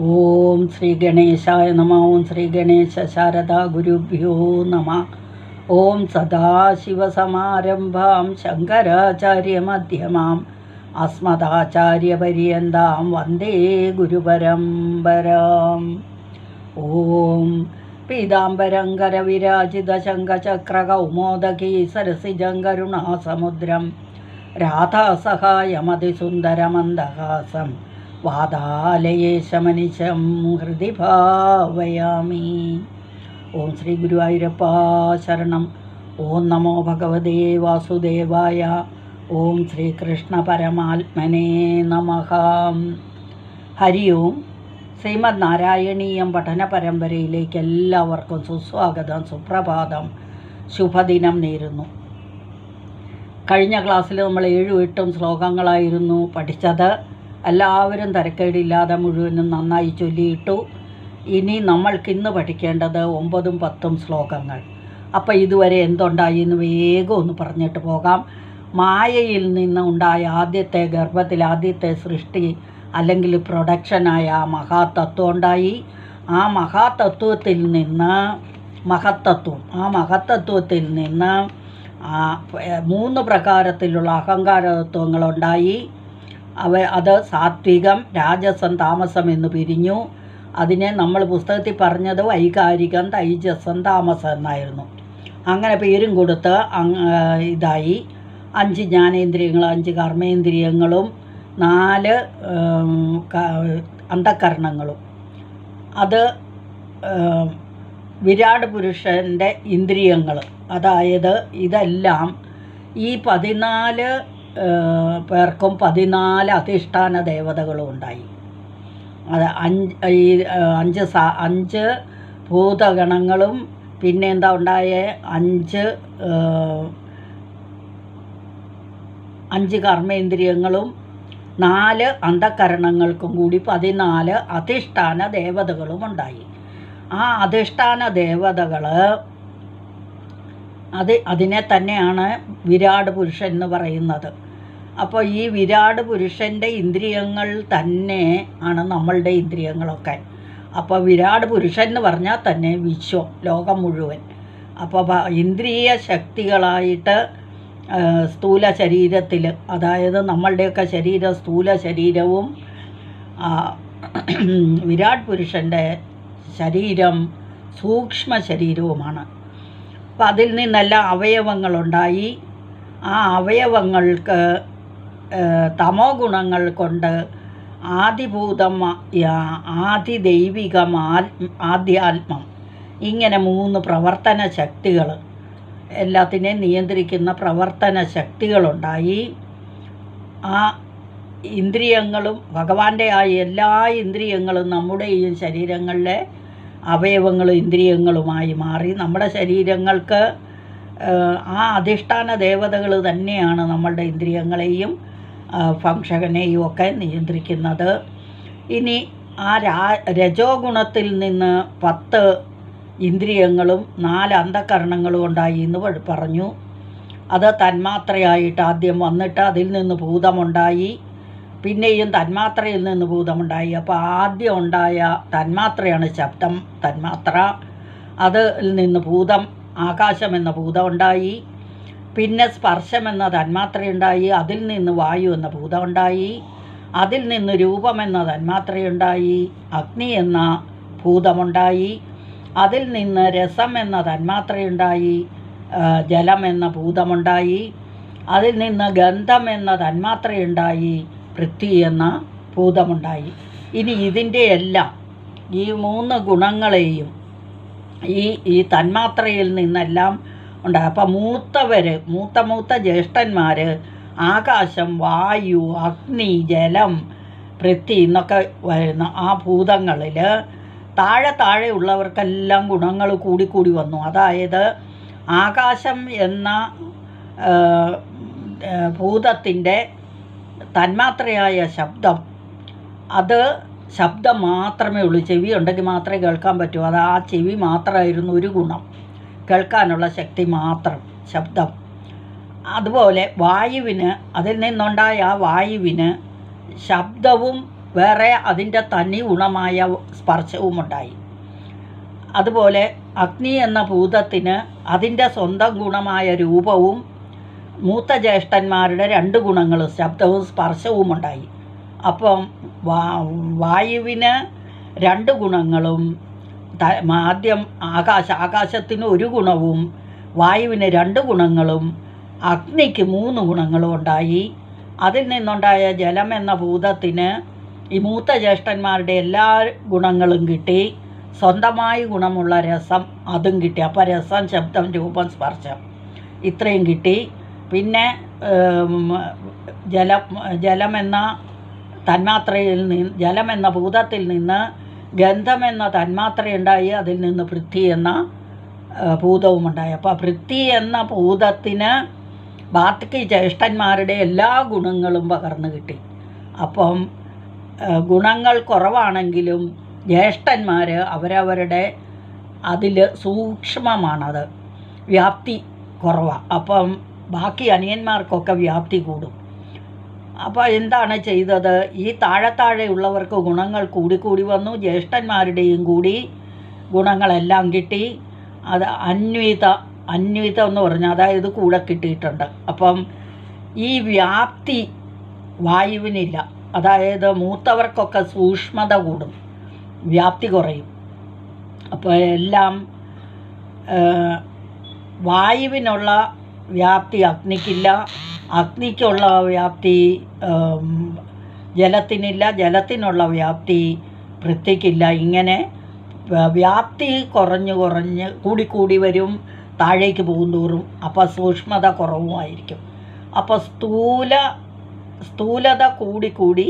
ഓം ശ്രീ ഗണേശായ നമ. ഓം ശ്രീ ഗണേശ ശാരദാ ഗുരുഭ്യോ നമ. ഓം സദാശിവസമാരംഭാം ശങ്കരാചാര്യമധ്യമാം അസ്മദാചാര്യപര്യന്താം വന്ദേ ഗുരുപരമ്പരാം. ഓം പീതാംബരങ്കരവിരാജിതശങ്കചക്രകൗമോദകീ സരസിജം കരുണാസമുദ്രം രാധാസഹായമതിസുന്ദരമന്ദഹാസം വാതാലയേശമനിശം ഹൃദി ഭാവയാമി. ഓം ശ്രീ ഗുരുവായൂരപ്പ ശരണം. ഓം നമോ ഭഗവതേ വാസുദേവായ. ഓം ശ്രീകൃഷ്ണ പരമാത്മനേ നമഃ. ഹരി ഓം. ശ്രീമദ് നാരായണീയം പഠന പരമ്പരയിലേക്ക് എല്ലാവർക്കും സുസ്വാഗതം, സുപ്രഭാതം, ശുഭദിനം നേരുന്നു. കഴിഞ്ഞ ക്ലാസ്സിൽ നമ്മൾ 7-8 ശ്ലോകങ്ങളായിരുന്നു പഠിച്ചത്. എല്ലാവരും തരക്കേടില്ലാതെ മുഴുവനും നന്നായി ചൊല്ലിയിട്ടു. ഇനി നമ്മൾക്കിന്ന് പഠിക്കേണ്ടത് 9-10 ശ്ലോകങ്ങൾ. അപ്പോൾ ഇതുവരെ എന്തുണ്ടായി എന്ന് വേഗം ഒന്ന് പറഞ്ഞിട്ട് പോകാം. മായയിൽ നിന്ന് ഉണ്ടായ ആദ്യത്തെ ഗർഭത്തിൽ ആദ്യത്തെ സൃഷ്ടി അല്ലെങ്കിൽ പ്രൊഡക്ഷനായ ആ മഹാതത്വം ഉണ്ടായി. ആ മഹാതത്വത്തിൽ നിന്ന് മഹത്തത്വത്തിൽ നിന്ന് 3 പ്രകാരത്തിലുള്ള അഹങ്കാര തത്വങ്ങളുണ്ടായി. അത് സാത്വികം, രാജസം, താമസം എന്ന് പിരിഞ്ഞു. അതിനെ നമ്മൾ പുസ്തകത്തിൽ പറഞ്ഞത് വൈകാരികം, തൈജസം, താമസം എന്നായിരുന്നു. അങ്ങനെ പേരും കൊടുത്ത് ഇതായി. 5 ജ്ഞാനേന്ദ്രിയങ്ങളും 5 കർമ്മേന്ദ്രിയങ്ങളും 4 അന്ധകരണങ്ങളും. അത് വിരാട് പുരുഷൻ്റെ ഇന്ദ്രിയങ്ങൾ. അതായത് ഇതെല്ലാം ഈ 14 പേർക്കും 14 അധിഷ്ഠാന ദേവതകളും ഉണ്ടായി. അത് 5 ഭൂതഗണങ്ങളും പിന്നെ എന്താ ഉണ്ടായ 5 കർമ്മേന്ദ്രിയങ്ങളും 4 അന്ധകരണങ്ങൾക്കും കൂടി 14 അധിഷ്ഠാന ദേവതകളും ഉണ്ടായി. ആ അധിഷ്ഠാന ദേവതകൾ അതിനെ തന്നെയാണ് വിരാട് പുരുഷൻ എന്ന് പറയുന്നത്. അപ്പോൾ ഈ വിരാട് പുരുഷൻ്റെ ഇന്ദ്രിയങ്ങൾ തന്നെ ആണ് നമ്മളുടെ ഇന്ദ്രിയങ്ങളൊക്കെ. അപ്പോൾ വിരാട് പുരുഷൻ എന്ന് പറഞ്ഞാൽ തന്നെ വിശ്വം, ലോകം മുഴുവൻ. അപ്പോൾ ഇന്ദ്രിയ ശക്തികളായിട്ട് സ്ഥൂല ശരീരത്തിൽ, അതായത് നമ്മളുടെയൊക്കെ ശരീരം സ്ഥൂല ശരീരവും വിരാട് പുരുഷൻ്റെ ശരീരം സൂക്ഷ്മ ശരീരവുമാണ്. അപ്പം അതിൽ നിന്നെല്ലാം അവയവങ്ങളുണ്ടായി. ആ അവയവങ്ങൾക്ക് തമോ ഗുണങ്ങൾ കൊണ്ട് ആദിഭൂതം, ആദിദൈവികം, ആധ്യാത്മം, ഇങ്ങനെ 3 പ്രവർത്തന ശക്തികൾ, എല്ലാത്തിനെയും നിയന്ത്രിക്കുന്ന പ്രവർത്തന ശക്തികളുണ്ടായി. ആ ഇന്ദ്രിയങ്ങളും ഭഗവാന്റെ ആ എല്ലാ ഇന്ദ്രിയങ്ങളും നമ്മുടെ ഈ ശരീരങ്ങളിലെ അവയവങ്ങളും ഇന്ദ്രിയങ്ങളുമായി മാറി. നമ്മുടെ ശരീരങ്ങൾക്ക് ആ അധിഷ്ഠാന ദേവതകൾ തന്നെയാണ് നമ്മളുടെ ഇന്ദ്രിയങ്ങളെയും ഫംഗ്ഷനെയും ഒക്കെ നിയന്ത്രിക്കുന്നത്. ഇനി ആ രജോ ഗുണത്തിൽ നിന്ന് 10 ഇന്ദ്രിയങ്ങളും 4 അന്ധകരണങ്ങളും ഉണ്ടായി എന്ന് പറഞ്ഞു. അത് തന്മാത്രയായിട്ട് ആദ്യം വന്നിട്ട് അതിൽ നിന്ന് ഭൂതമുണ്ടായി, പിന്നെയും തന്മാത്രയിൽ നിന്ന് ഭൂതമുണ്ടായി. അപ്പോൾ ആദ്യം ഉണ്ടായ തന്മാത്രയാണ് ശബ്ദം തന്മാത്ര. അതിൽ നിന്ന് ഭൂതം, ആകാശം എന്ന ഭൂതം ഉണ്ടായി. പിന്നെ സ്പർശം എന്ന തന്മാത്രയുണ്ടായി. അതിൽ നിന്ന് വായു എന്ന ഭൂതം ഉണ്ടായി. അതിൽ നിന്ന് രൂപം എന്ന തന്മാത്രയുണ്ടായി. അഗ്നി എന്ന ഭൂതമുണ്ടായി. അതിൽ നിന്ന് രസം എന്ന തന്മാത്രയുണ്ടായി. ജലം എന്ന ഭൂതമുണ്ടായി. അതിൽ നിന്ന് ഗന്ധം എന്ന തന്മാത്രയുണ്ടായി. പൃഥ്വി എന്ന ഭൂതമുണ്ടായി. ഇനി ഇതിൻ്റെ എല്ലാം ഈ 3 ഗുണങ്ങളെയും ഈ തന്മാത്രയിൽ നിന്നെല്ലാം ഉണ്ടായി. അപ്പം മൂത്ത ജ്യേഷ്ഠന്മാർ ആകാശം, വായു, അഗ്നി, ജലം, പൃഥ്വി എന്നൊക്കെ വരുന്ന ആ ഭൂതങ്ങളിൽ താഴെ ഉള്ളവർക്കെല്ലാം ഗുണങ്ങൾ കൂടിക്കൂടി വന്നു. അതായത് ആകാശം എന്ന ഭൂതത്തിൻ്റെ തന്മാത്രയായ ശബ്ദം, അത് ശബ്ദം മാത്രമേ ഉള്ളൂ. ചെവി ഉണ്ടെങ്കിൽ മാത്രമേ കേൾക്കാൻ പറ്റൂ. അത് ആ ചെവി മാത്രമായിരുന്നു ഒരു ഗുണം, കേൾക്കാനുള്ള ശക്തി മാത്രം, ശബ്ദം. അതുപോലെ വായുവിന്, അതിൽ നിന്നുണ്ടായ ആ വായുവിന് ശബ്ദവും വേറെ അതിൻ്റെ തനി ഗുണമായ സ്പർശവുമുണ്ടായി. അതുപോലെ അഗ്നി എന്ന ഭൂതത്തിന് അതിൻ്റെ സ്വന്തം ഗുണമായ രൂപവും മൂത്ത ജ്യേഷ്ഠന്മാരുടെ 2 ഗുണങ്ങളും ശബ്ദവും സ്പർശവും ഉണ്ടായി. അപ്പം വായുവിന് 2 ഗുണങ്ങളും ആദ്യം ആകാശത്തിന് 1 ഗുണവും വായുവിന് 2 ഗുണങ്ങളും അഗ്നിക്ക് 3 ഗുണങ്ങളും ഉണ്ടായി. അതിൽ നിന്നുണ്ടായ ജലം എന്ന ഭൂതത്തിന് ഈ മൂത്ത ജ്യേഷ്ഠന്മാരുടെ എല്ലാ ഗുണങ്ങളും കിട്ടി. സ്വന്തമായി ഗുണമുള്ള രസം അതും കിട്ടി. അപ്പോൾ രസം, ശബ്ദം, രൂപം, സ്പർശം ഇത്രയും കിട്ടി. പിന്നെ ജലമെന്ന തന്മാത്രയിൽ നിന്ന്, ജലമെന്ന ഭൂതത്തിൽ നിന്ന് ഗന്ധമെന്ന തന്മാത്രയുണ്ടായി. അതിൽ നിന്ന് പൃഥ്വി എന്ന ഭൂതവുമുണ്ടായി. അപ്പോൾ പൃഥ്വി എന്ന ഭൂതത്തിന് ബാക്കി ജ്യേഷ്ഠന്മാരുടെ എല്ലാ ഗുണങ്ങളും പകർന്നു കിട്ടി. അപ്പം ഗുണങ്ങൾ കുറവാണെങ്കിലും ജ്യേഷ്ഠന്മാർ അവരവരുടെ അതിൽ സൂക്ഷ്മമാണത്, വ്യാപ്തി കുറവാണ്. അപ്പം ബാക്കി അനിയന്മാർക്കൊക്കെ വ്യാപ്തി കൂടും. അപ്പോൾ എന്താണ് ചെയ്തത്? ഈ താഴെയുള്ളവർക്ക് ഗുണങ്ങൾ കൂടിക്കൂടി വന്നു. ജ്യേഷ്ഠന്മാരുടെയും കൂടി ഗുണങ്ങളെല്ലാം കിട്ടി. അത് അന്വിതം എന്ന് പറഞ്ഞാൽ അതായത് കൂടെ കിട്ടിയിട്ടുണ്ട്. അപ്പം ഈ വ്യാപ്തി വായുവിനില്ല. അതായത് മൂത്തവർക്കൊക്കെ സൂക്ഷ്മത കൂടും, വ്യാപ്തി കുറയും. അപ്പോൾ എല്ലാം വായുവിനുള്ള വ്യാപ്തി അഗ്നിക്കില്ല, അഗ്നിക്കുള്ള വ്യാപ്തി ജലത്തിനില്ല, ജലത്തിനുള്ള വ്യാപ്തി പൃഥ്വിക്കില്ല. ഇങ്ങനെ വ്യാപ്തി കുറഞ്ഞ് കൂടിക്കൂടി വരും, താഴേക്ക് പോകുന്തോറും. അപ്പോൾ സൂക്ഷ്മത കുറവുമായിരിക്കും. അപ്പോൾ സ്ഥൂലത കൂടിക്കൂടി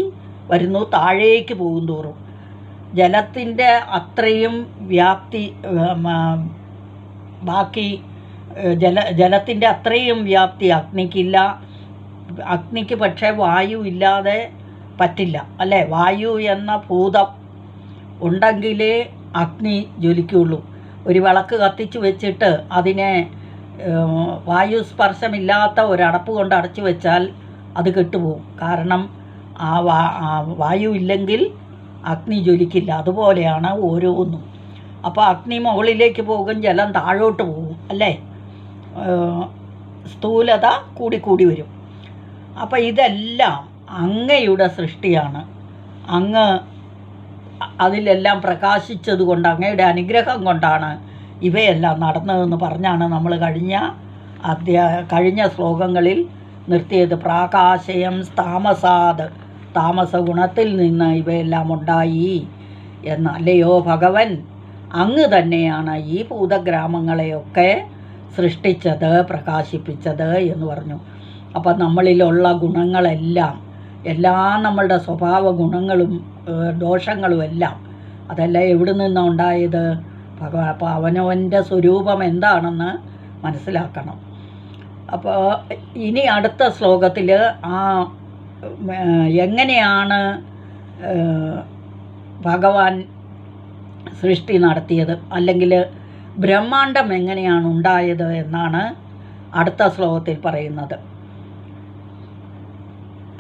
വരുന്നു, താഴേക്ക് പോകുന്തോറും. ജലത്തിൻ്റെ അത്രയും വ്യാപ്തി ബാക്കി ജലത്തിൻ്റെ അത്രയും വ്യാപ്തി അഗ്നിക്കില്ല. അഗ്നിക്ക് പക്ഷേ വായു ഇല്ലാതെ പറ്റില്ല, അല്ലേ? വായു എന്ന ഭൂതം ഉണ്ടെങ്കിലേ അഗ്നി ജ്വലിക്കുള്ളൂ. ഒരു വിളക്ക് കത്തിച്ച് വെച്ചിട്ട് അതിനെ വായു സ്പർശമില്ലാത്ത ഒരടപ്പ് കൊണ്ട് അടച്ചു വെച്ചാൽ അത് കെട്ടുപോകും. കാരണം ആ വായു ഇല്ലെങ്കിൽ അഗ്നി ജ്വലിക്കില്ല. അതുപോലെയാണ് ഓരോന്നും. അപ്പോൾ അഗ്നി മുകളിലേക്ക് പോകും, ജലം താഴോട്ട് പോകും, അല്ലേ? സ്ഥൂലത കൂടിക്കൂടി വരും. അപ്പോൾ ഇതെല്ലാം അങ്ങയുടെ സൃഷ്ടിയാണ്. അങ്ങ് അതിലെല്ലാം പ്രകാശിച്ചത് കൊണ്ട്, അങ്ങയുടെ അനുഗ്രഹം കൊണ്ടാണ് ഇവയെല്ലാം നടന്നതെന്ന് പറഞ്ഞാണ് നമ്മൾ കഴിഞ്ഞ ശ്ലോകങ്ങളിൽ നിർത്തിയത്. പ്രാകാശയം താമസാത്, താമസ ഗുണത്തിൽ നിന്ന് ഇവയെല്ലാം ഉണ്ടായി എന്ന്. അല്ലയോ ഭഗവൻ, അങ്ങ് തന്നെയാണ് ഈ ഭൂതഗ്രാമങ്ങളെയൊക്കെ സൃഷ്ടിച്ചത്, പ്രകാശിപ്പിച്ചത് എന്ന് പറഞ്ഞു. അപ്പം നമ്മളിലുള്ള ഗുണങ്ങളെല്ലാം, എല്ലാ നമ്മളുടെ സ്വഭാവ ഗുണങ്ങളും ദോഷങ്ങളും എല്ലാം, അതെല്ലാം എവിടെ നിന്നാണ് ഉണ്ടായത്? അപ്പോൾ അവനവൻ്റെ സ്വരൂപം എന്താണെന്ന് മനസ്സിലാക്കണം. അപ്പോൾ ഇനി അടുത്ത ശ്ലോകത്തിൽ എങ്ങനെയാണ് ഭഗവാൻ സൃഷ്ടി നടത്തിയത്, അല്ലെങ്കിൽ ബ്രഹ്മാണ്ടം എങ്ങനെയാണ് ഉണ്ടായത് എന്നാണ് അടുത്ത ശ്ലോകത്തിൽ പറയുന്നത്.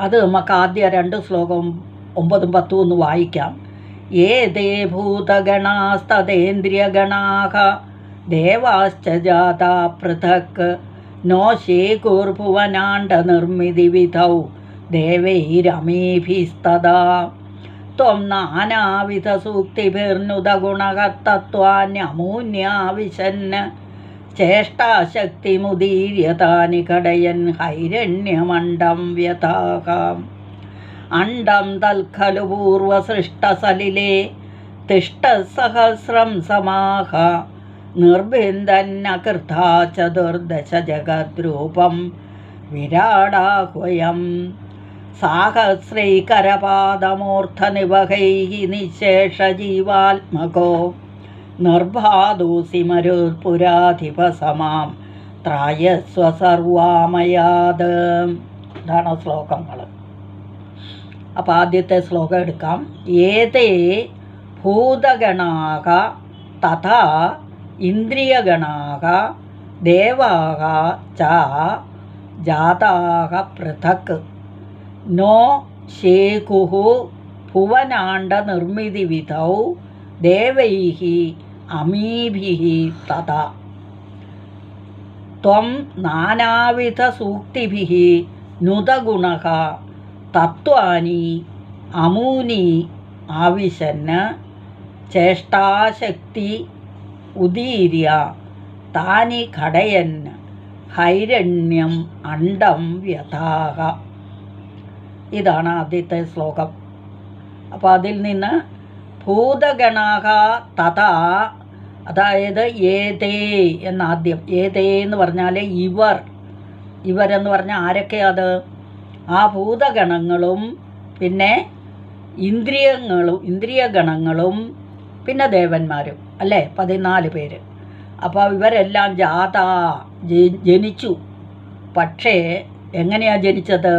അത് നമുക്ക് ആദ്യ 2 ശ്ലോകം 9ഉം 10ഉം ഒന്ന് വായിക്കാം. ഏതേ ഭൂതഗണാസ്തദേന്ദ്രിയഗണാഃ ദേവാശ്ച ജാതാ പൃഥക് നോ ശേകുർഭുവനാണ്ഡ നിർമ്മിതി വിധൗ ദേവൈരമീഭിസ്തദാ ത്വം നാനാവിധ സൂക്തിഭിർനുദഗുണകത്തത്വാന്യമൂന്യാവിശन् ചേഷ്ടാശക്തിമുദീര്യതാനി കടയൻ ഹൈരണ്യമണ്ഡം വ്യഥാകാം അണ്ഡം തൽഖലു പൂർവസൃഷ്ടസലിലേ തിഷ്ടസഹസ്രം സമാഹ നിർബിന്ദന്നകൃഥാ ചതുർദശ ജഗദ്രൂപം വിരാടാഹ്വയം സാഹസ്രൈകരപാദമൂർധനിവഹൈഃ നിശേഷജീവാത്മകോ നിർഭാദോസി മരുത്പുരാധിപസമാം ത്രായസ്വ സർവാമയാത്. ഇതാണ് ശ്ലോകങ്ങൾ. അപ്പോൾ ആദ്യത്തെ ശ്ലോകം എടുക്കാം. ഏതേ ഭൂതഗണാഃ തഥാ ഇന്ദ്രിയഗണാഃ ദേവാഃ ച ജാതാഃ പൃഥക് നോ ശേകുഃ ഭുവനാണ്ട നിർമ്മിതി വിധൗ ദേവൈഃ അമീഭിഃ തഥാ ത്വം നാനാവിധ സൂക്തിഭിഃ നുതഗുണഃ തത്വാനി അമൂനി ആവിശन् ചേഷ്ടാശക്തി ഉദീര്യ താനി ഘടയൻ ഹൈരണ്യം അണ്ഡം വ്യഥാഹ. ഇതാണ് ആദ്യത്തെ ശ്ലോകം. അപ്പോൾ അതിൽ നിന്ന് ഭൂതഗണാഹ തഥാ, അതായത് ഏതേ എന്നാദ്യം, ഏതേ എന്ന് പറഞ്ഞാൽ ഇവരെന്ന് പറഞ്ഞാൽ ആരൊക്കെയത്? ആ ഭൂതഗണങ്ങളും പിന്നെ ഇന്ദ്രിയഗണങ്ങളും പിന്നെ ദേവന്മാരും അല്ലേ, 14 പേര്. അപ്പോൾ ഇവരെല്ലാം ജനിച്ചു. പക്ഷേ എങ്ങനെയാണ് ജനിച്ചത്?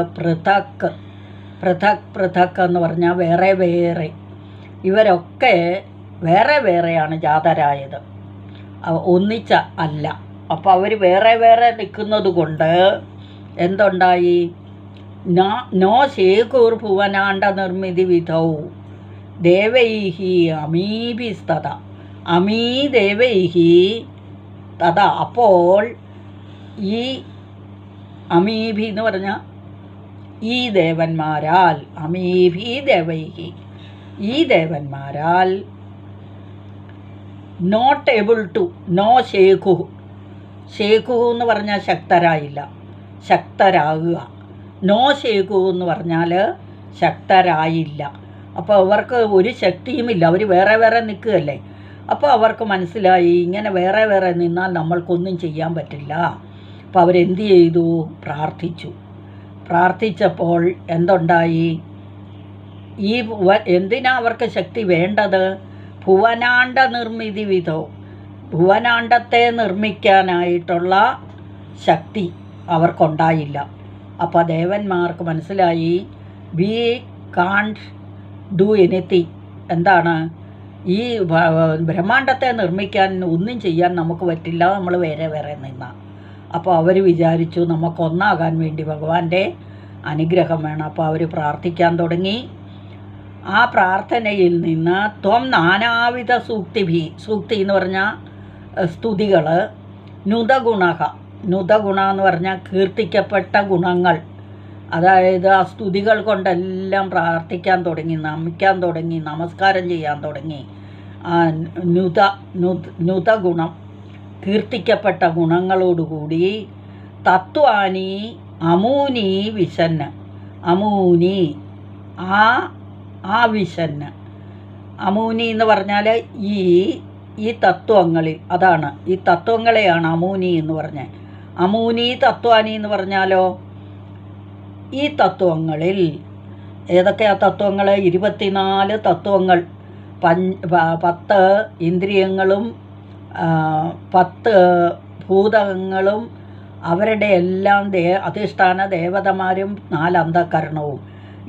പൃഥക് എന്ന് പറഞ്ഞാൽ വേറെ വേറെ. ഇവരൊക്കെ വേറെ വേറെയാണ് ജാതരായത്, ഒന്നിച്ച അല്ല. അപ്പോൾ അവർ വേറെ വേറെ നിൽക്കുന്നത് കൊണ്ട് എന്തുണ്ടായി? നോ ശേഖുർഭുവനാണ്ട നിർമ്മിതി വിധൗ ദേവൈഃ അമീഭിസ്തത അമീ ദേവൈഃ തഥ. അപ്പോൾ ഈ അമീഭി എന്ന് പറഞ്ഞാൽ ഈ ദേവന്മാരാൽ, അമീഭി ദേവൈഃ, ഈ ദേവന്മാരാൽ നോട്ട് ഏബിൾ ടു, നോ ശേഖു എന്ന് പറഞ്ഞാൽ ശക്തരായില്ല, ശക്തരാകുക. നോ ശേഖു എന്ന് പറഞ്ഞാൽ ശക്തരായില്ല. അപ്പോൾ അവർക്ക് ഒരു ശക്തിയുമില്ല, അവർ വേറെ വേറെ നിൽക്കുകയല്ലേ. അപ്പോൾ അവർക്ക് മനസ്സിലായി ഇങ്ങനെ വേറെ വേറെ നിന്നാൽ നമ്മൾക്കൊന്നും ചെയ്യാൻ പറ്റില്ല. അപ്പോൾ അവരെന്ത് ചെയ്തു? പ്രാർത്ഥിച്ചപ്പോൾ എന്തുണ്ടായി? ഈ എന്തിനാ അവർക്ക് ശക്തി വേണ്ടത്? ഭുവനാണ്ട നിർമ്മിതി വിധോ, ഭുവനാണ്ടത്തെ നിർമ്മിക്കാനായിട്ടുള്ള ശക്തി അവർക്കുണ്ടായില്ല. അപ്പോൾ ദേവന്മാർക്ക് മനസ്സിലായി വി കാൺട്ട് ഡു എനിത്തിങ്. എന്താണ്? ഈ ബ്രഹ്മാണ്ടത്തെ നിർമ്മിക്കാൻ ഒന്നും ചെയ്യാൻ നമുക്ക് പറ്റില്ല, നമ്മൾ വേറെ വേറെ നിന്നാൽ. അപ്പോൾ അവർ വിചാരിച്ചു നമുക്കൊന്നാകാൻ വേണ്ടി ഭഗവാന്റെ അനുഗ്രഹം വേണം. അപ്പോൾ അവർ പ്രാർത്ഥിക്കാൻ തുടങ്ങി. ആ പ്രാർത്ഥനയിൽ നിന്ന് ത്വം നാനാവിധ സൂക്തി എന്ന് പറഞ്ഞാൽ സ്തുതികൾ, നുതഗുണ എന്ന് പറഞ്ഞാൽ കീർത്തിക്കപ്പെട്ട ഗുണങ്ങൾ, അതായത് ആ സ്തുതികൾ കൊണ്ടെല്ലാം പ്രാർത്ഥിക്കാൻ തുടങ്ങി, നമിക്കാൻ തുടങ്ങി, നമസ്കാരം ചെയ്യാൻ തുടങ്ങി. നുതഗുണം, കീർത്തിക്കപ്പെട്ട ഗുണങ്ങളോടുകൂടി തത്വാനി അമൂനി വിശന്ന്, അമൂനി ആ വിശന്ന്, അമൂനി എന്ന് പറഞ്ഞാൽ ഈ തത്വങ്ങളിൽ, അതാണ് ഈ തത്വങ്ങളെയാണ് അമൂനി എന്ന് പറഞ്ഞത്. അമൂനി തത്വാനി എന്ന് പറഞ്ഞാലോ ഈ തത്വങ്ങളിൽ ഏതൊക്കെയാ തത്വങ്ങൾ? 24 തത്വങ്ങൾ, 10 ഇന്ദ്രിയങ്ങളും 10 ഭൂതങ്ങളും അവരുടെ എല്ലാം അധിഷ്ഠാന ദേവതമാരും 4 അന്ധകരണവും,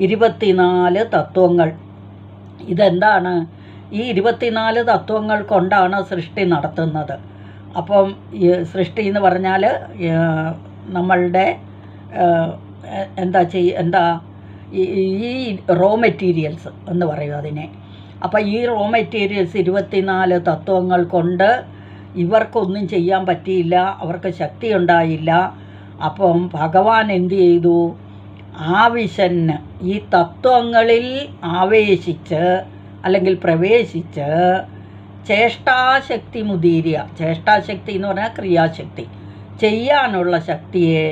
24 തത്വങ്ങൾ. ഇതെന്താണ്? ഈ 24 തത്വങ്ങൾ കൊണ്ടാണ് സൃഷ്ടി നടത്തുന്നത്. അപ്പം സൃഷ്ടി എന്ന് പറഞ്ഞാൽ നമ്മളുടെ ഈ റോ മെറ്റീരിയൽസ് എന്ന് പറയും അതിനെ. അപ്പം ഈ റോ മെറ്റീരിയൽസ് 24 തത്വങ്ങൾ കൊണ്ട് ഇവർക്കൊന്നും ചെയ്യാൻ പറ്റിയില്ല, അവർക്ക് ശക്തി ഉണ്ടായില്ല. അപ്പം ഭഗവാൻ എന്തു ചെയ്തു? ആവിശന്ന്, ഈ തത്വങ്ങളിൽ ആവേശിച്ച് അല്ലെങ്കിൽ പ്രവേശിച്ച് ചേഷ്ടാശക്തി മുദീര്യ, ചേഷ്ടാശക്തി എന്ന് പറഞ്ഞാൽ ക്രിയാശക്തി, ചെയ്യാനുള്ള ശക്തിയെ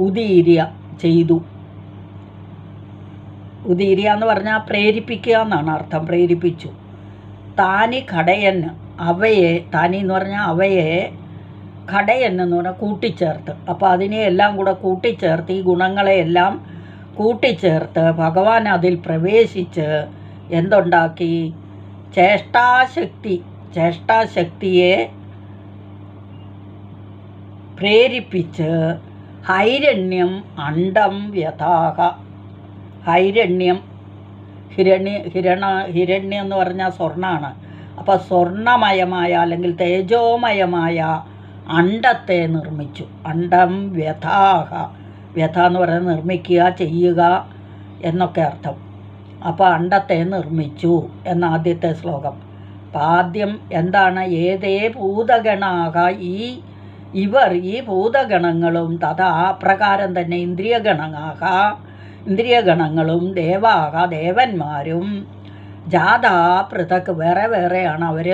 ഉദീര്യ ചെയ്തു. ഉദീര്യ എന്ന് പറഞ്ഞാൽ പ്രേരിപ്പിക്കുക എന്നാണ് അർത്ഥം, പ്രേരിപ്പിച്ചു. താനി ഘടയന്, അവയെ, താനി എന്ന് പറഞ്ഞാൽ അവയെ, ഘടയൻ എന്ന് പറഞ്ഞാൽ കൂട്ടിച്ചേർത്ത്. അപ്പോൾ അതിനെ എല്ലാം കൂടെ കൂട്ടിച്ചേർത്ത്, ഈ ഗുണങ്ങളെയെല്ലാം കൂട്ടിച്ചേർത്ത് ഭഗവാൻ അതിൽ പ്രവേശിച്ച് എന്തുണ്ടാക്കി? ചേഷ്ടാശക്തിയെ പ്രേരിപ്പിച്ച് ഹൈരണ്യം അണ്ഡം വ്യഥാഹ. ഹൈരണ്യം, ഹിരണ്യം എന്ന് പറഞ്ഞാൽ സ്വർണ്ണമാണ്. അപ്പോൾ സ്വർണ്ണമയമായ അല്ലെങ്കിൽ തേജോമയമായ അണ്ഡത്തെ നിർമ്മിച്ചു. അണ്ഡം വ്യഥാഹ, വ്യഥ എന്ന് പറയുന്നത് നിർമ്മിക്കുക, ചെയ്യുക എന്നൊക്കെ അർത്ഥം. അപ്പോൾ അണ്ടത്തെ നിർമ്മിച്ചു എന്ന ആദ്യത്തെ ശ്ലോകം. അപ്പം ആദ്യം എന്താണ്? ഏതേ ഭൂതഗണാഹ, ഈ ഭൂതഗണങ്ങളും തഥാ അപ്രകാരം തന്നെ ഇന്ദ്രിയഗണങ്ങളും ദേവാഹ ദേവന്മാരും ജാതാ പൃഥക് വേറെ വേറെയാണ് അവർ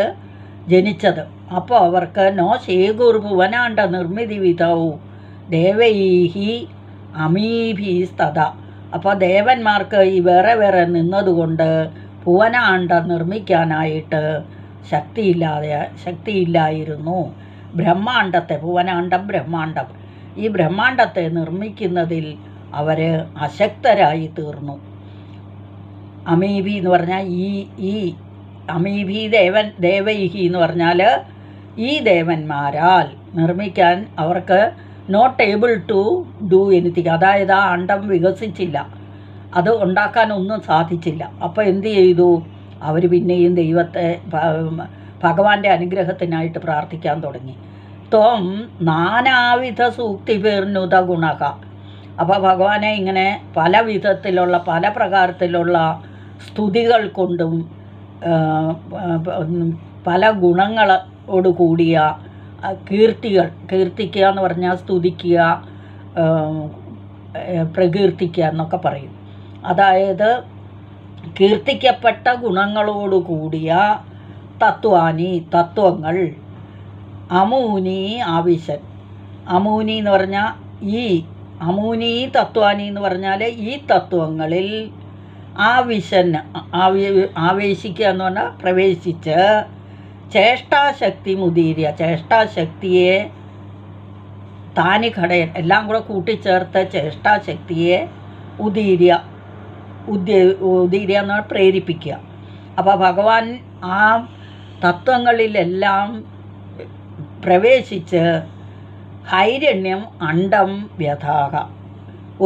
ജനിച്ചത്. അപ്പോൾ അവർക്ക് നോ ശേഖുർഭുവനാണ്ട നിർമ്മിതി വിധവും ദേവൈഹി അമീഭീസ്തത. അപ്പോൾ ദേവന്മാർക്ക് ഈ വേറെ വേറെ നിന്നതുകൊണ്ട് ഭുവനാണ്ട നിർമ്മിക്കാനായിട്ട് ശക്തിയില്ലായിരുന്നു. ബ്രഹ്മാണ്ടത്തെ, ബ്രഹ്മാണ്ടം, ഈ ബ്രഹ്മാണ്ടത്തെ നിർമ്മിക്കുന്നതിൽ അവർ അശക്തരായി തീർന്നു. അമീഭി എന്ന് പറഞ്ഞാൽ ഈ അമീഭി ദേവൈഹി എന്ന് പറഞ്ഞാൽ ഈ ദേവന്മാരാൽ നിർമ്മിക്കാൻ അവർക്ക് not able to do anything. അതായത് ആ അണ്ടം വികസിച്ചില്ല, അത് ഉണ്ടാക്കാനൊന്നും സാധിച്ചില്ല. അപ്പോൾ എന്തു ചെയ്തു? അവർ പിന്നെയും ദൈവത്തെ, ഭഗവാന്റെ അനുഗ്രഹത്തിനായിട്ട് പ്രാർത്ഥിക്കാൻ തുടങ്ങി. ത്വം നാനാവിധ സൂക്തിപേർനുത ഗുണക. അപ്പോൾ ഭഗവാനെ ഇങ്ങനെ പല വിധത്തിലുള്ള പല പ്രകാരത്തിലുള്ള സ്തുതികൾ കൊണ്ടും പല ഗുണങ്ങളോട് കൂടിയ കീർത്തിക്കുക എന്ന് പറഞ്ഞാൽ സ്തുതിക്കുക, പ്രകീർത്തിക്കുക എന്നൊക്കെ പറയും. അതായത് കീർത്തിക്കപ്പെട്ട ഗുണങ്ങളോട് കൂടിയ തത്വങ്ങൾ. അമൂനി ആവിശൻ. അമൂനി എന്ന് പറഞ്ഞാൽ അമൂനി തത്വാനി എന്ന് പറഞ്ഞാൽ ഈ തത്വങ്ങളിൽ ആവേശിക്കുക എന്ന് പറഞ്ഞാൽ പ്രവേശിച്ച് ചേഷ്ടാശക്തി മുദീര്യ, ചേഷ്ടാശക്തിയെ താനിഘടയൻ എല്ലാം കൂടെ കൂട്ടിച്ചേർത്ത് ചേഷ്ടാശക്തിയെ ഉദീര്യ എന്ന് പറഞ്ഞാൽ പ്രേരിപ്പിക്കുക. അപ്പോൾ ഭഗവാൻ ആ തത്വങ്ങളിലെല്ലാം പ്രവേശിച്ച് ഹൈരണ്യം അണ്ടം വ്യഥാഹ,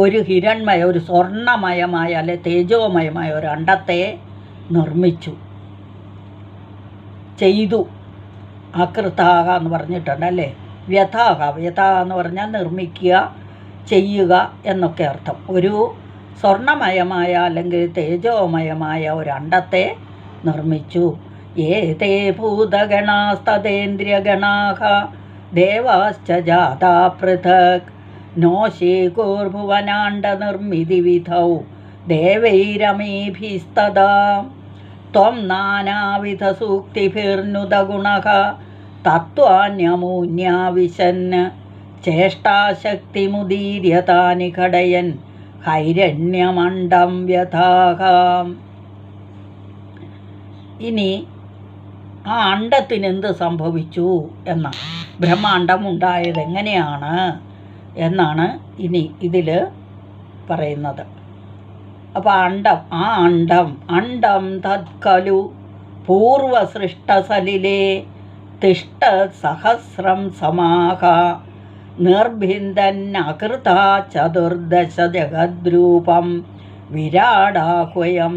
ഒരു സ്വർണ്ണമയമായ അല്ലെ തേജോമയമായ ഒരു അണ്ടത്തെ ചെയ്തു. ആകൃതാഹ എന്ന് പറഞ്ഞിട്ടുണ്ട് അല്ലേ. വ്യഥ എന്ന് പറഞ്ഞാൽ നിർമ്മിക്കുക, ചെയ്യുക എന്നൊക്കെ അർത്ഥം. ഒരു സ്വർണ്ണമയമായ അല്ലെങ്കിൽ തേജോമയമായ ഒരു അണ്ടത്തെ നിർമ്മിച്ചു. ഏതേ ഭൂതഗണാസ്തേന്ദ്രിയഗണാഹ ദേവാശ്ച ജാതാ പൃഥക് നോ ശേഖോർഭുവനാണ്ട നിർമ്മിതി വിധൗ ദേവൈരമീഭിസ്തദാ ത്വം നാനാവിധ സൂക്തിഭിർനുത ഗുണഃ തത്വാന്യമൂന്യാവിശൻ ചേഷ്ടാശക്തിമുദീര്യതാനി ഘടയൻ ഹൈരണ്യമണ്ഡം വ്യഥാഹ. ഇനി ആ അണ്ടത്തിന് എന്ത് സംഭവിച്ചു എന്നാണ്, ബ്രഹ്മാണ്ടം ഉണ്ടായത് എങ്ങനെയാണ് എന്നാണ് ഇനി ഇതിൽ പറയുന്നത്. അപ്പോൾ അണ്ടം തത്കലു പൂർവസൃഷ്ടസലിലേ തിഷ്ട സഹസ്രം സമാഹ നിർഭിന്ദന്നകൃത ചതുർദശ ജഗദ്രൂപം വിരാടാഹ്വയം.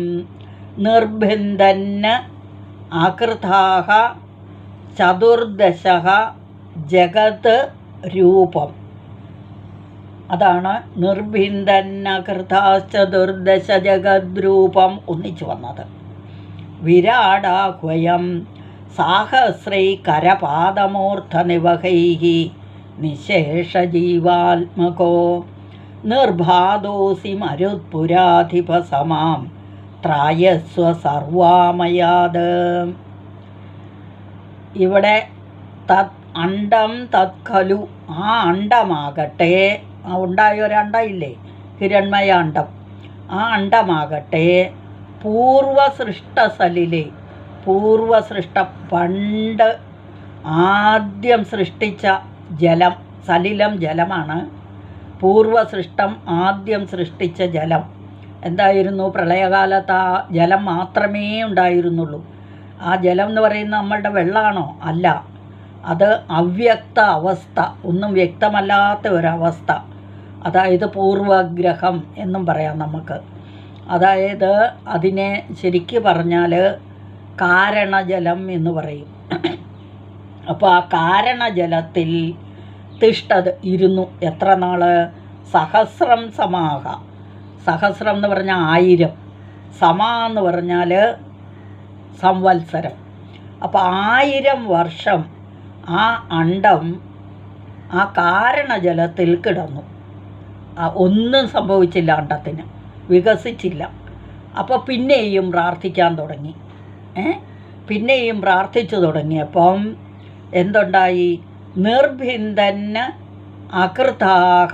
നിർഭിന്ദന്ന ആകൃതാഹ ചതുർദശ ജഗത് രൂപം. അതാണ് നിർഭിന്ദന്നകൃതാശ്ചതുർദശ ജഗദ്രൂപം ഒന്നിച്ചു വന്നത്. വിരാടാഹ്വയം സാഹസ്രൈ കരപാദമൂർധനിവഹൈഃ നിശേഷജീവാത്മകോ നിർബാധോസി മരുത്പുരാധിപസമാം ത്രായസ്വ സർവാമയാത്. ഇവിടെ അണ്ടം തത്ഖലു, ആ അണ്ടമാകട്ടെ, ഉണ്ടായ ഒരണ്ടയില്ലേ ഹിരൺമയ അണ്ടം, ആ അണ്ടമാകട്ടെ പൂർവസൃഷ്ടസലിലെ, പണ്ട് ആദ്യം സൃഷ്ടിച്ച ജലം, സലിലം ജലമാണ്. പൂർവസൃഷ്ടം ആദ്യം സൃഷ്ടിച്ച ജലം എന്തായിരുന്നു? പ്രളയകാലത്ത് ആ ജലം മാത്രമേ ഉണ്ടായിരുന്നുള്ളൂ. ആ ജലം എന്ന് പറയുന്നത് നമ്മളുടെ വെള്ളമാണോ? അല്ല, അത് അവ്യക്ത അവസ്ഥ, ഒന്നും വ്യക്തമല്ലാത്ത ഒരവസ്ഥ. അതായത് പൂർവഗ്രഹം എന്നും പറയാം നമുക്ക്. അതായത് അതിനെ ശരിക്ക് പറഞ്ഞാൽ കാരണജലം എന്ന് പറയും. അപ്പോൾ ആ കാരണജലത്തിൽ ഇരുന്നു എത്ര നാൾ? സഹസ്രം സമാഹ. സഹസ്രം എന്ന് പറഞ്ഞാൽ 1000, സമ എന്ന് പറഞ്ഞാൽ സംവത്സരം. അപ്പോൾ 1000 വർഷം ആ അണ്ഡം ആ കാരണജലത്തിൽ കിടന്നു. ഒന്നും സംഭവിച്ചില്ല, അണ്ഡത്തിന് വികസിച്ചില്ല. അപ്പോൾ പിന്നെയും പ്രാർത്ഥിക്കാൻ തുടങ്ങി. പിന്നെയും പ്രാർത്ഥിച്ചു തുടങ്ങിയപ്പം എന്തുണ്ടായി? നിർഭിന്ദന് അകൃതാഹ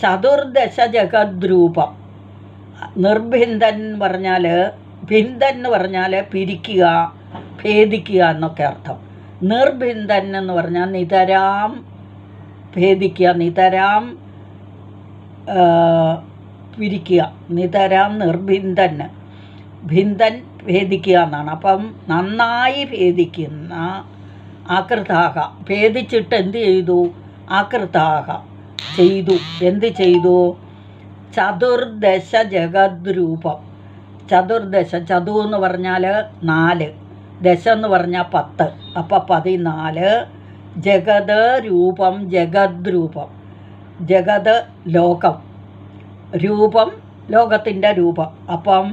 ചതുർദശ ജഗദ്രൂപം. നിർഭിന്ദൻ എന്ന് പറഞ്ഞാൽ, ഭിന്ദൻ എന്ന് പറഞ്ഞാൽ പിരിക്കുക, ഭേദിക്കുക എന്നൊക്കെ അർത്ഥം. നിർഭിന്ദൻ എന്ന് പറഞ്ഞാൽ നിതരാം ഭേദിക്കുക, നിതരാം പിരിക്കുക, നിതരാം നിർഭിന്ദൻ. ഭിന്ദൻ ഭേദിക്കുക എന്നാണ്. അപ്പം നന്നായി ഭേദിക്കുന്ന ആകൃതാഹ, ഭേദിച്ചിട്ട് എന്ത് ചെയ്തു? ആകൃതാഹ ചെയ്തു. എന്ത് ചെയ്തു? ചതുർദശ ജഗദ്രൂപം. ചതുർദശ, ചതു എന്ന് പറഞ്ഞാൽ 4, ദശ എന്ന് പറഞ്ഞാൽ 10, അപ്പം 14. ജഗത് രൂപം, ജഗദ്രൂപം. ജഗത് ലോകം, രൂപം ലോകത്തിൻ്റെ രൂപം. അപ്പം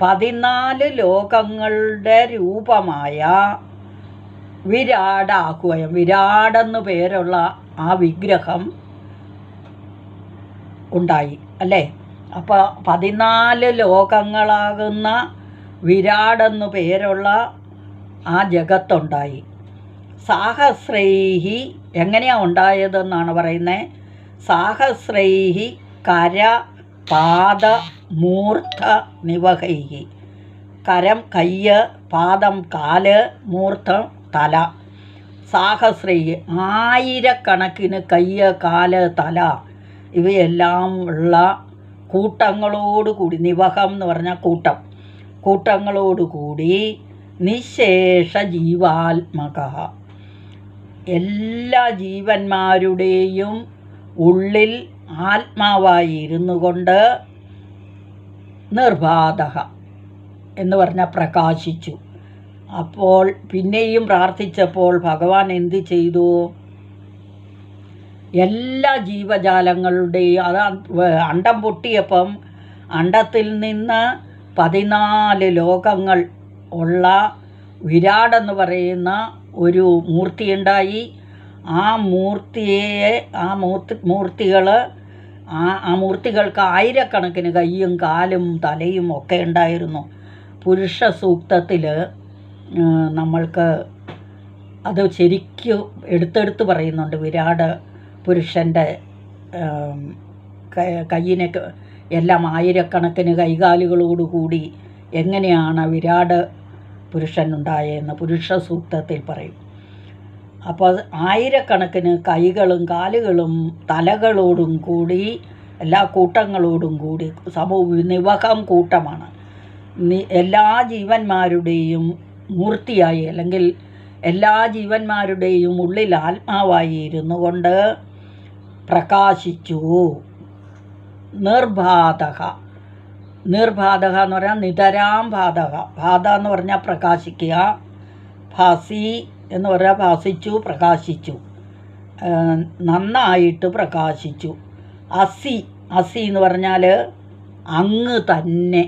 14 ലോകങ്ങളുടെ രൂപമായ വിരാടാക്കുകയും, വിരാടെന്നു പേരുള്ള ആ വിഗ്രഹം ഉണ്ടായി അല്ലേ? അപ്പോൾ 14 ലോകങ്ങളാകുന്ന വിരാടെന്നു പേരുള്ള ആ ജഗത്തുണ്ടായി. സാഹസ്രൈഹി എങ്ങനെയാണ് ഉണ്ടായതെന്നാണ് പറയുന്നത്. സാഹസ്രൈഹി കര പാദ മൂർധ നിവഹൈഹി. കരം കയ്യ്, പാദം കാല്, മൂർധം തല. സാഹസ്രൈഹി 1000കണക്കിന് കയ്യ്, കാല്, തല ഇവയെല്ലാം ഉള്ള കൂട്ടങ്ങളോടുകൂടി, നിവഹം എന്ന് പറഞ്ഞാൽ കൂട്ടം, കൂട്ടങ്ങളോടുകൂടി നിശേഷ ജീവാത്മക, എല്ലാ ജീവന്മാരുടെയും ഉള്ളിൽ ആത്മാവായി ഇരുന്നു കൊണ്ട് നിർബാധ എന്ന് പറഞ്ഞാൽ പ്രകാശിച്ചു. അപ്പോൾ പിന്നെയും പ്രാർത്ഥിച്ചപ്പോൾ ഭഗവാൻ എന്ത് ചെയ്തു? എല്ലാ ജീവജാലങ്ങളുടെയും, അത് അണ്ഡം പൊട്ടിയപ്പം അണ്ഡത്തിൽ നിന്ന് 14 ലോകങ്ങൾ ഉള്ള വിരാടെന്ന് പറയുന്ന ഒരു മൂർത്തിയുണ്ടായി. ആ മൂർത്തിയെ, മൂർത്തികൾ, ആ മൂർത്തികൾക്ക് 1000കണക്കിന് കയ്യും കാലും തലയും ഒക്കെ ഉണ്ടായിരുന്നു. പുരുഷ സൂക്തത്തിൽ നമ്മൾക്ക് അത് ശരിക്കും എടുത്തെടുത്ത് പറയുന്നുണ്ട്. വിരാട് പുരുഷൻ്റെ കയ്യിനൊക്കെ എല്ലാം 1000കണക്കിന് കൈകാലുകളോടുകൂടി എങ്ങനെയാണ് വിരാട് പുരുഷനുണ്ടായതെന്ന് പുരുഷ സൂക്തത്തിൽ പറയും. അപ്പോൾ 1000കണക്കിന് കൈകളും കാലുകളും തലകളോടും കൂടി, എല്ലാ കൂട്ടങ്ങളോടും കൂടി, നിവഹം കൂട്ടമാണ്. എല്ലാ ജീവന്മാരുടെയും മൂർത്തിയായി, അല്ലെങ്കിൽ എല്ലാ ജീവന്മാരുടെയും ഉള്ളിൽ ആത്മാവായി ഇരുന്നു കൊണ്ട് പ്രകാശിച്ചു. നിർബാധക, നിർബാധക എന്ന് പറഞ്ഞാൽ നിതരാം ബാധക. ബാധ എന്ന് പറഞ്ഞാൽ പ്രകാശിക്കുക. ഭാസി എന്ന് പറഞ്ഞാൽ ഭാസിച്ചു, പ്രകാശിച്ചു, നന്നായിട്ട് പ്രകാശിച്ചു. അസി, അസി എന്ന് പറഞ്ഞാൽ അങ്ങ് തന്നെ.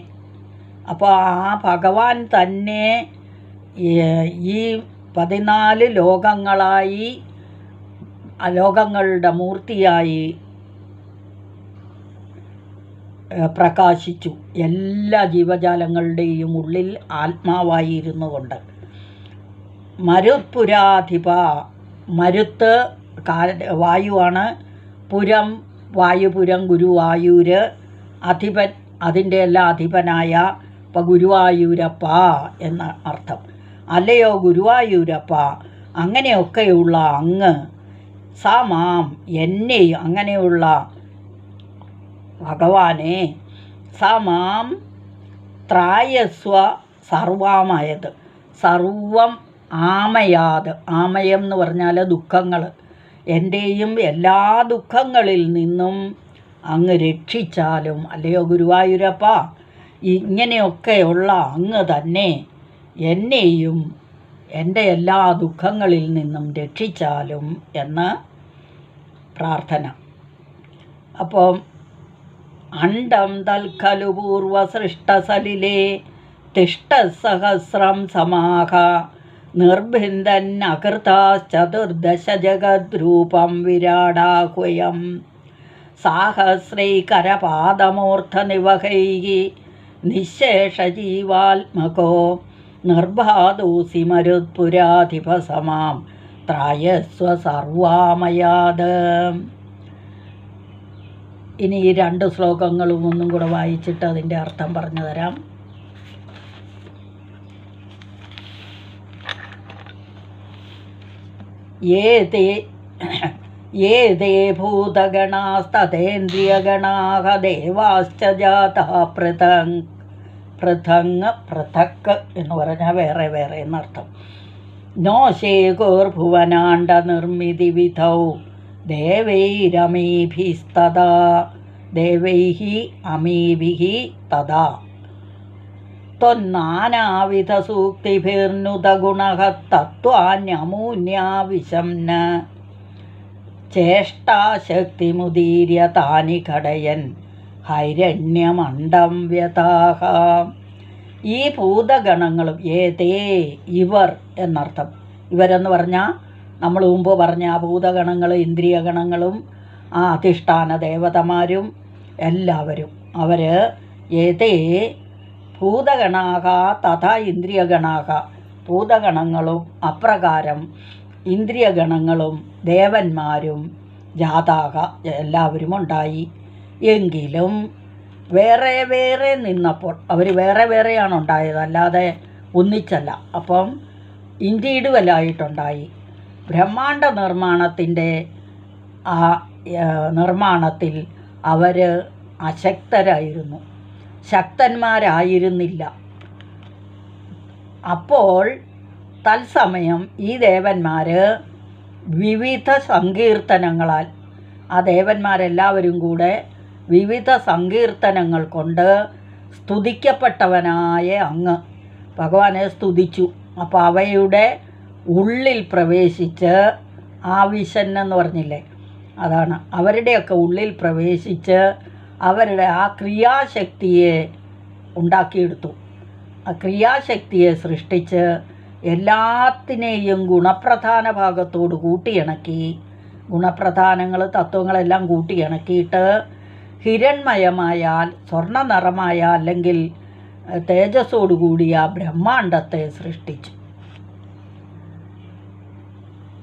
അപ്പോൾ ആ ഭഗവാൻ തന്നെ ഈ 14 ലോകങ്ങളായി, ലോകങ്ങളുടെ മൂർത്തിയായി പ്രകാശിച്ചു. എല്ലാ ജീവജാലങ്ങളുടെയും ഉള്ളിൽ ആത്മാവായി ഇരുന്നു കൊണ്ട്. മരുത്പുരാധിപ, മരുത്ത് വായുവാണ്, പുരം വായുപുരം, ഗുരുവായൂര്, അധിപൻ അതിൻ്റെ എല്ലാം അധിപനായ ഇപ്പം ഗുരുവായൂരപ്പ എന്ന അർത്ഥം. അല്ലയോ ഗുരുവായൂരപ്പ, അങ്ങനെയൊക്കെയുള്ള അങ്ങ്, സമാം എന്നെയും, അങ്ങനെയുള്ള ഭഗവാനെ, സമാം ത്രായസ്വ സർവാമയത്, സർവം ആമയാത്, ആമയം എന്ന് പറഞ്ഞാൽ ദുഃഖങ്ങൾ, എൻ്റെയും എല്ലാ ദുഃഖങ്ങളിൽ നിന്നും അങ്ങ് രക്ഷിച്ചാലും. അല്ലയോ ഗുരുവായൂരപ്പ, ഇങ്ങനെയൊക്കെയുള്ള അങ്ങ് തന്നെ എന്നെയും എൻ്റെ എല്ലാ ദുഃഖങ്ങളിൽ നിന്നും രക്ഷിച്ചാലും എന്ന് പ്രാർത്ഥന. അപ്പം അണ്ഡം തൽഖലു പൂർവസൃഷ്ടസലിലേ തിഷ്ടസഹസ്രം സമാഹ നിർഭിന്ദന്നകൃതാശ്ചതുർദശ ജഗദ്രൂപം വിരാടാഹ്വയം സാഹസ്രൈകരപാദമൂർധനിവഹൈः നിശേഷജീവാത്മകോ നിർബാധോസി മരുത്പുരാധിപസമാം ത്രായസ്വ സർവാമയാത്. ഇനി ഈ 2 ശ്ലോകങ്ങളും ഒന്നും കൂടെ വായിച്ചിട്ട് അതിൻ്റെ അർത്ഥം പറഞ്ഞു തരാം. ये ते भूतगणास्तथेन्द्रियगणाः ദേവാശ്ച ജാതഃ പൃഥക് എന്ന് പറഞ്ഞാൽ വേറെ വേറെ എന്നർത്ഥം. നോ ശേഖോർഭുവനാണ്ഡ നിർമ്മിതി വിധൗ ദേവൈരമീഭിസ്തദാ തഥാ ത്വന്നാനാവിധസൂക്തിഭിർനുതഗുണഃ തത്വാന്യമൂന്യാവിശം ന ചേഷ്ടാശക്തിമുദീര്യ താനി ഘടയൻ ഹൈരണ്യമണ്ഡം വ്യഥാഹ. ഈ ഭൂതഗണങ്ങളും ഏതേ ഇവർ എന്നർത്ഥം. ഇവരെന്ന് പറഞ്ഞാൽ നമ്മൾ മുമ്പ് പറഞ്ഞ ആ ഭൂതഗണങ്ങൾ, ഇന്ദ്രിയഗണങ്ങളും ആ അധിഷ്ഠാന ദേവതമാരും എല്ലാവരും അവർ ഏതേ ഭൂതഗണാഹ തഥാ ഇന്ദ്രിയഗണാഹ, ഭൂതഗണങ്ങളും അപ്രകാരം ഇന്ദ്രിയഗണങ്ങളും ദേവന്മാരും ജാതാഹ എല്ലാവരും ഉണ്ടായി. എങ്കിലും വേറെ വേറെ നിന്നപ്പോൾ അവർ വേറെ വേറെയാണ് ഉണ്ടായത്, അല്ലാതെ ഒന്നിച്ചല്ല. അപ്പം ഇൻഡിവിഡ്വലായിട്ടുണ്ടായി. ബ്രഹ്മാണ്ഡ നിർമ്മാണത്തിൻ്റെ ആ നിർമ്മാണത്തിൽ അവർ അശക്തരായിരുന്നു, ശക്തന്മാരായിരുന്നില്ല. അപ്പോൾ തത്സമയം ഈ ദേവന്മാർ വിവിധ സങ്കീർത്തനങ്ങളാൽ, ആ ദേവന്മാരെല്ലാവരും കൂടെ വിവിധ സങ്കീർത്തനങ്ങൾ കൊണ്ട് സ്തുതിക്കപ്പെട്ടവനായ അങ്ങ് ഭഗവാനെ സ്തുതിച്ചു. അപ്പോൾ അവയുടെ ഉള്ളിൽ പ്രവേശിച്ച്, ആവിശൻ എന്ന് പറഞ്ഞില്ലേ, അതാണ് അവരുടെയൊക്കെ ഉള്ളിൽ പ്രവേശിച്ച് അവരുടെ ആ ക്രിയാശക്തിയെ ഉണ്ടാക്കിയെടുത്തു. ആ ക്രിയാശക്തിയെ സൃഷ്ടിച്ച് എല്ലാത്തിനെയും ഗുണപ്രധാന ഭാഗത്തോട് കൂട്ടിയിണക്കി, ഗുണപ്രധാനങ്ങൾ തത്വങ്ങളെല്ലാം കൂട്ടിയിണക്കിയിട്ട് ഹിരൺമയമായ സ്വർണ്ണ നിറമായ അല്ലെങ്കിൽ തേജസ്സോടുകൂടിയ ബ്രഹ്മാണ്ഡത്തെ സൃഷ്ടിച്ചു.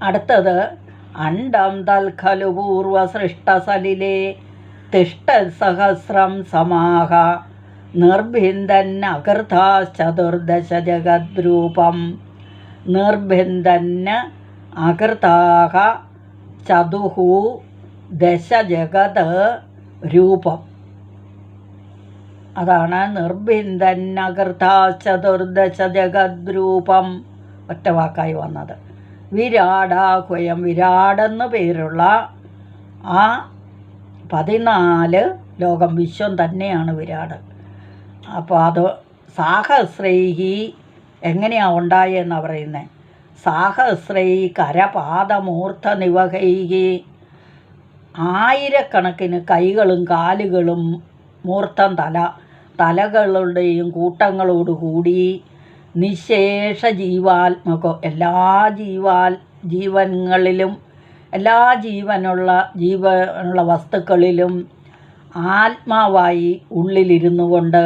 അടുത്തത് അണ്ഡം തൽഖലു പൂർവസൃഷ്ടസലിലേ തിഷ്ടസഹസ്രം സമാഹ നിർഭിന്ദന്നകൃതാശ്ചതുർദശ ജഗദ്രൂപം നിർഭിന്ദന്ന അകൃതാഹ ചതുഹു ദശ ജഗത് രൂപം. അതാണ് നിർഭിന്ദന്നകൃതാശ്ചതുർദശ ജഗദ്രൂപം ഒറ്റ വാക്കായി വന്നത്. വിരാടാഹ്വയം, വിരാടെന്ന് പേരുള്ള ആ 14 ലോകം, വിശ്വം തന്നെയാണ് വിരാട്. അപ്പോൾ അത് സാഹസ്രൈഹി എങ്ങനെയാണ് ഉണ്ടായെന്നാണ് പറയുന്നത്. സാഹസ്രൈ കരപാദമൂർധനിവഹൈഹി, ആയിരക്കണക്കിന് കൈകളും കാലുകളും, മൂർധം തലകളുടെയും കൂട്ടങ്ങളോടുകൂടി നിശേഷ ജീവാത്മകോ, എല്ലാ ജീവനുകളിലും എല്ലാ ജീവനുള്ള വസ്തുക്കളിലും ആത്മാവായി ഉള്ളിലിരുന്നു കൊണ്ട്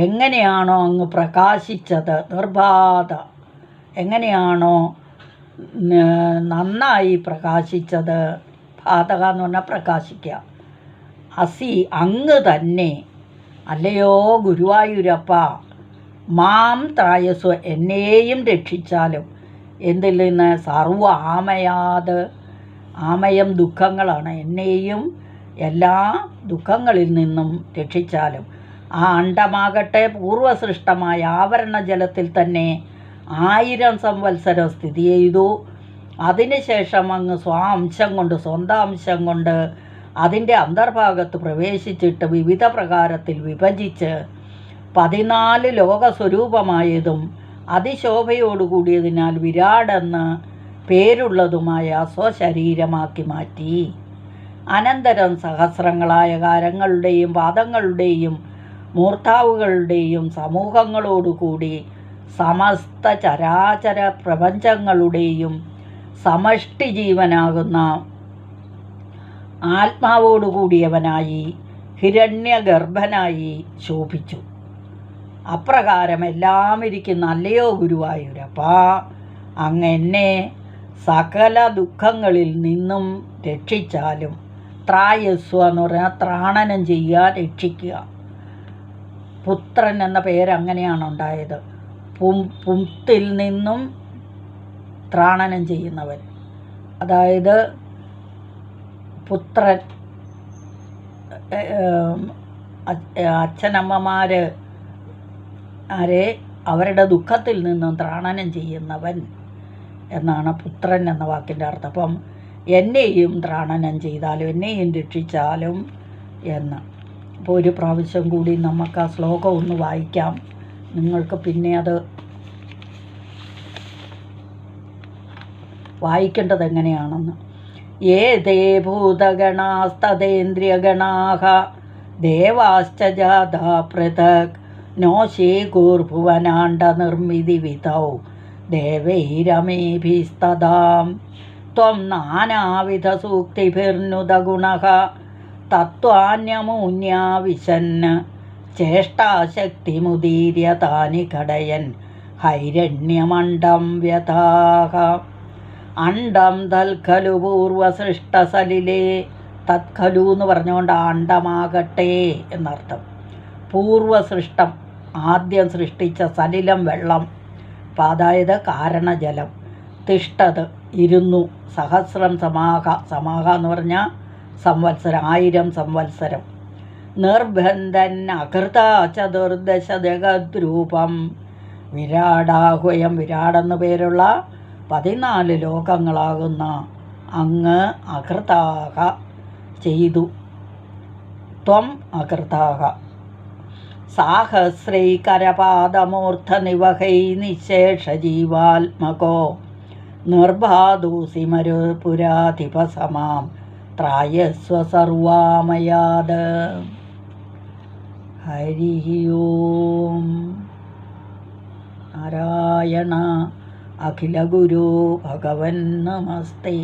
എങ്ങനെയാണോ അങ്ങ് പ്രകാശിച്ചത്, നിർബാധ എങ്ങനെയാണോ നന്നായി പ്രകാശിച്ചത്, ബാധക എന്ന് പറഞ്ഞാൽ പ്രകാശിക്കുക, അസി അങ്ങ് തന്നെ, അല്ലയോ ഗുരുവായൂരപ്പ, മാം ത്രായസ്വ എന്നെയും രക്ഷിച്ചാലും, എന്തിൽ നിന്ന്, സർവ ആമയാത്, ആമയം ദുഃഖങ്ങളാണ്, എന്നെയും എല്ലാ ദുഃഖങ്ങളിൽ നിന്നും രക്ഷിച്ചാലും. ആ അണ്ഡമാകട്ടെ പൂർവസൃഷ്ടമായ ആവരണ ജലത്തിൽ തന്നെ 1000 സംവത്സരം സ്ഥിതി ചെയ്തു. അതിനുശേഷം അങ്ങ് സ്വാംശം കൊണ്ട്, സ്വന്തം അംശം കൊണ്ട് അതിൻ്റെ അന്തർഭാഗത്ത് പ്രവേശിച്ചിട്ട് വിവിധ പ്രകാരത്തിൽ വിഭജിച്ച് 14 ലോകസ്വരൂപമായതും അതിശോഭയോടുകൂടിയതിനാൽ വിരാടെന്ന് പേരുള്ളതുമായ സ്വശരീരമാക്കി മാറ്റി. അനന്തരം സഹസ്രങ്ങളായ കരങ്ങളുടെയും പാദങ്ങളുടെയും മൂർധാവുകളുടെയും സമൂഹങ്ങളോടുകൂടി സമസ്ത ചരാചര പ്രപഞ്ചങ്ങളുടെയും സമഷ്ടി ജീവനാകുന്ന ആത്മാവോടുകൂടിയവനായി ഹിരണ്യഗർഭനായി ശോഭിച്ചു. അപ്രകാരം എല്ലാം ഇരിക്കുന്ന അല്ലയോ ഗുരുവായൂരപ്പാ, അങ്ങ് എന്നെ സകല ദുഃഖങ്ങളിൽ നിന്നും രക്ഷിച്ചാലും, ത്രായസ്വ എന്ന് പറഞ്ഞാൽ ത്രാണനം ചെയ്യുക, രക്ഷിക്കുക. പുത്രൻ എന്ന പേര് അങ്ങനെയാണ് ഉണ്ടായത്. പുത്തിൽ നിന്നും ത്രാണനം ചെയ്യുന്നവൻ, അതായത് പുത്രൻ, അച്ഛനമ്മമാർ ആരെ അവരുടെ ദുഃഖത്തിൽ നിന്നും ത്രാണനം ചെയ്യുന്നവൻ എന്നാണ് പുത്രൻ എന്ന വാക്കിൻ്റെ അർത്ഥം. അപ്പം എന്നെയും ത്രാണനം ചെയ്താലും എന്നെയും രക്ഷിച്ചാലും എന്ന്. അപ്പോൾ ഒരു പ്രാവശ്യം കൂടി നമുക്ക് ആ ശ്ലോകം ഒന്ന് വായിക്കാം. നിങ്ങൾക്ക് പിന്നെ അത് വായിക്കേണ്ടത് എങ്ങനെയാണെന്ന്. ഏതേ ഭൂതഗണാസ്തദേന്ദ്രിയഗണാഃ ദേവാശ്ച ജാതാ പൃഥക് നോ ശീകൂർഭുവനാണ്ഡ നിർമ്മിതി വിധൗ ദേവൈരമേഭിസ്തദാം ത്വം നാനാവിധ സൂക്തിഭിർനുദഗുണഃ തത്വാന്യമൂന്യാ വിശന്ന് ചേഷ്ടാശക്തിമുദീര്യ താനി ഘടയൻ ഹൈരണ്യമണ്ഡം വ്യഥാഃ. അണ്ഡം തൽഖലു പൂർവസൃഷ്ടസലിലേ, തത്ഖലു എന്ന് പറഞ്ഞുകൊണ്ട് അണ്ഡമാകട്ടെ എന്നർത്ഥം. പൂർവസൃഷ്ടം, ആദ്യം സൃഷ്ടിച്ച, സലിലം വെള്ളം, അതായത് കാരണജലം. തിഷ്ടത് ഇരുന്നു, സഹസ്രം സമാഹ, സമാഹ എന്ന് പറഞ്ഞാൽ സംവത്സരം, 1000 സംവത്സരം. നിർബന്ധൻ അകൃത ചതുർദശ ജഗദ്രൂപം വിരാടാഹ്വയം, വിരാടെന്നു പേരുള്ള 14 ലോകങ്ങളാകുന്ന അങ്ങ് അകൃതാഹ ചെയ്തു. ത്വം അകൃതാഹ സാഹസ്രൈകരപാദമൂർധനിവഹൈ നിശേഷജീവാത്മകോ നിർബാധോസി മരുപുരാധിപസമാം ത്രായസ്വ സർവാമയാത്. ഹരി ഓം. നാരായണ അഖില ഗുരു ഭഗവൻ നമസ്തേ.